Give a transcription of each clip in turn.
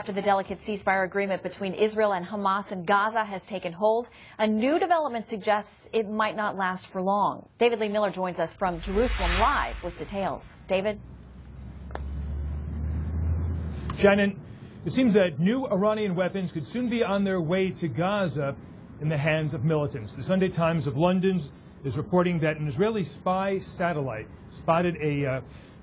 after the delicate ceasefire agreement between Israel and Hamas in Gaza has taken hold, a new development suggests it might not last for long. David Lee Miller joins us from Jerusalem live with details. David? Shannon, it seems that new Iranian weapons could soon be on their way to Gaza in the hands of militants. The Sunday Times of London is reporting that an Israeli spy satellite spotted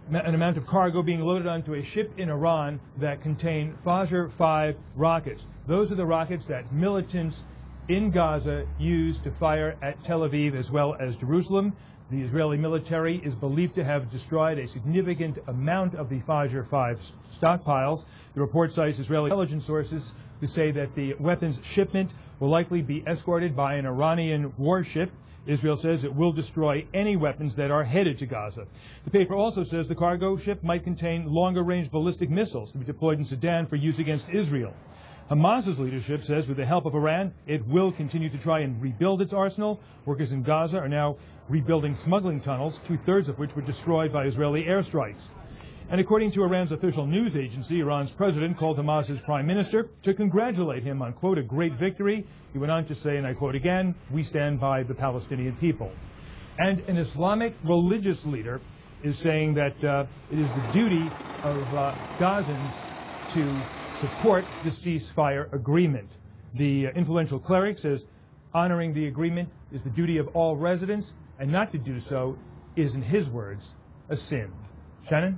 an amount of cargo being loaded onto a ship in Iran that contained Fajr 5 rockets. Those are the rockets that militants in Gaza used to fire at Tel Aviv as well as Jerusalem. The Israeli military is believed to have destroyed a significant amount of the Fajr 5 stockpiles. The report cites Israeli intelligence sources who say that the weapons shipment will likely be escorted by an Iranian warship. Israel says it will destroy any weapons that are headed to Gaza. The paper also says the cargo ship might contain longer-range ballistic missiles to be deployed in Sudan for use against Israel. Hamas's leadership says with the help of Iran, it will continue to try and rebuild its arsenal. Workers in Gaza are now rebuilding smuggling tunnels, two-thirds of which were destroyed by Israeli airstrikes. And according to Iran's official news agency, Iran's president called Hamas's prime minister to congratulate him on, quote, a great victory. He went on to say, and I quote again, "We stand by the Palestinian people." And an Islamic religious leader is saying that it is the duty of Gazans to support the ceasefire agreement. The influential cleric says honoring the agreement is the duty of all residents, and not to do so is, in his words, a sin. Shannon?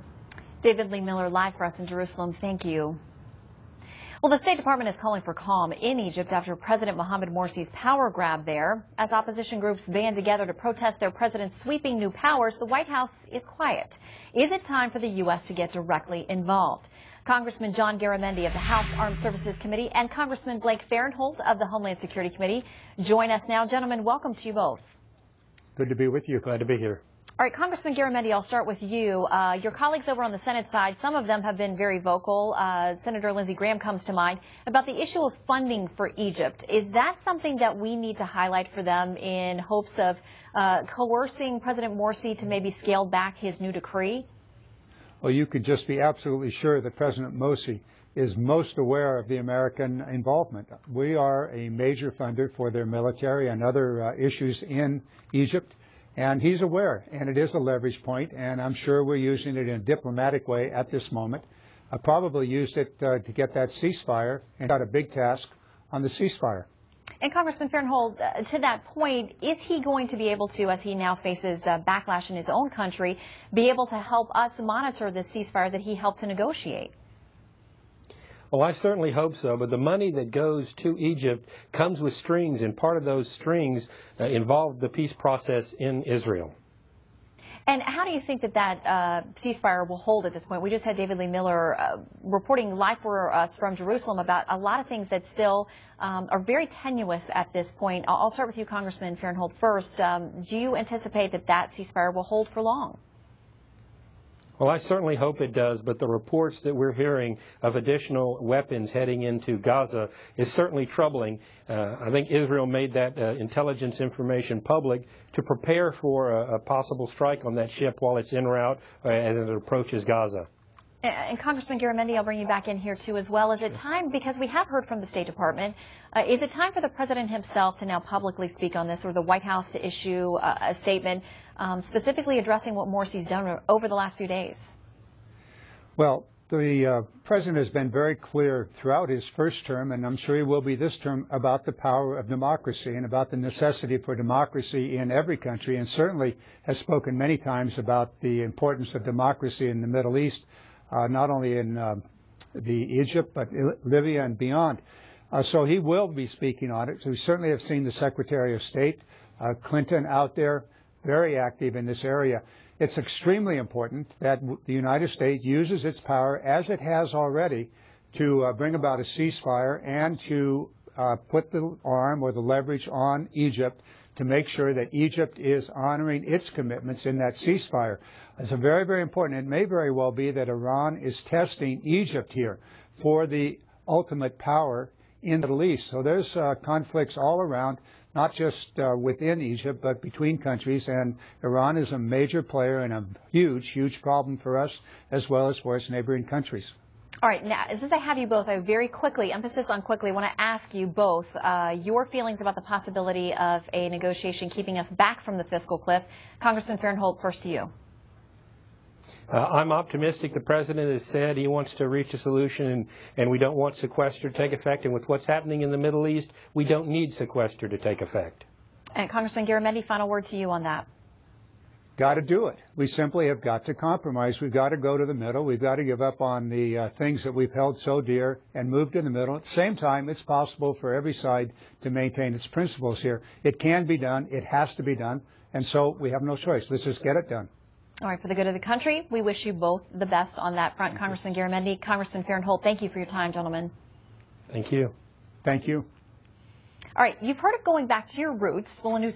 David Lee Miller live for us in Jerusalem. Thank you. Well, the State Department is calling for calm in Egypt after President Mohamed Morsi's power grab there. As opposition groups band together to protest their president's sweeping new powers, the White House is quiet. Is it time for the U.S. to get directly involved? Congressman John Garamendi of the House Armed Services Committee and Congressman Blake Farenthold of the Homeland Security Committee join us now. Gentlemen, welcome to you both. Good to be with you. Glad to be here. All right, Congressman Garamendi, I'll start with you. Your colleagues over on the Senate side, some of them have been very vocal. Senator Lindsey Graham comes to mind about the issue of funding for Egypt. Is that something that we need to highlight for them in hopes of coercing President Morsi to maybe scale back his new decree? Well, you could just be absolutely sure that President Morsi is most aware of the American involvement. We are a major funder for their military and other issues in Egypt. And he's aware, and it is a leverage point, and I'm sure we're using it in a diplomatic way at this moment. I probably used it to get that ceasefire and got a big task on the ceasefire. And Congressman Farenthold, to that point, is he going to be able to, as he now faces backlash in his own country, be able to help us monitor this ceasefire that he helped to negotiate? Well, I certainly hope so, but the money that goes to Egypt comes with strings, and part of those strings involve the peace process in Israel. And how do you think that ceasefire will hold at this point? We just had David Lee Miller reporting live for us from Jerusalem about a lot of things that still are very tenuous at this point. I'll start with you, Congressman Farenthold, first. Do you anticipate that ceasefire will hold for long? Well, I certainly hope it does, but the reports that we're hearing of additional weapons heading into Gaza is certainly troubling. I think Israel made that intelligence information public to prepare for a possible strike on that ship while it's en route as it approaches Gaza. And Congressman Garamendi, I'll bring you back in here too as well. Is it time, because we have heard from the State Department, is it time for the President himself to now publicly speak on this, or the White House to issue a statement specifically addressing what Morsi's done over the last few days? Well, the President has been very clear throughout his first term, and I'm sure he will be this term, about the power of democracy and about the necessity for democracy in every country, and certainly has spoken many times about the importance of democracy in the Middle East. Not only in Egypt, but Libya and beyond. So he will be speaking on it. So we certainly have seen the Secretary of State, Clinton, out there, very active in this area. It's extremely important that the United States uses its power, as it has already, to bring about a ceasefire and to put the arm or the leverage on Egypt to make sure that Egypt is honoring its commitments in that ceasefire. It's very, very important. It may very well be that Iran is testing Egypt here for the ultimate power in the Middle East. So there's conflicts all around, not just within Egypt, but between countries. And Iran is a major player and a huge, huge problem for us, as well as for its neighboring countries. All right, now, since I have you both, I very quickly, emphasis on quickly, want to ask you both your feelings about the possibility of a negotiation keeping us back from the fiscal cliff. Congressman Farenthold, first to you. I'm optimistic. The president has said he wants to reach a solution, and we don't want sequester to take effect. And with what's happening in the Middle East, we don't need sequester to take effect. And Congressman Garamendi, final word to you on that. Got to do it. We simply have got to compromise. We've got to go to the middle. We've got to give up on the things that we've held so dear and move to the middle. At the same time, it's possible for every side to maintain its principles here. It can be done. It has to be done. And so we have no choice. Let's just get it done. All right, for the good of the country, we wish you both the best on that front. Congressman Garamendi, Congressman Farenthold, thank you for your time, gentlemen. Thank you. Thank you. All right, you've heard of going back to your roots. Well, a new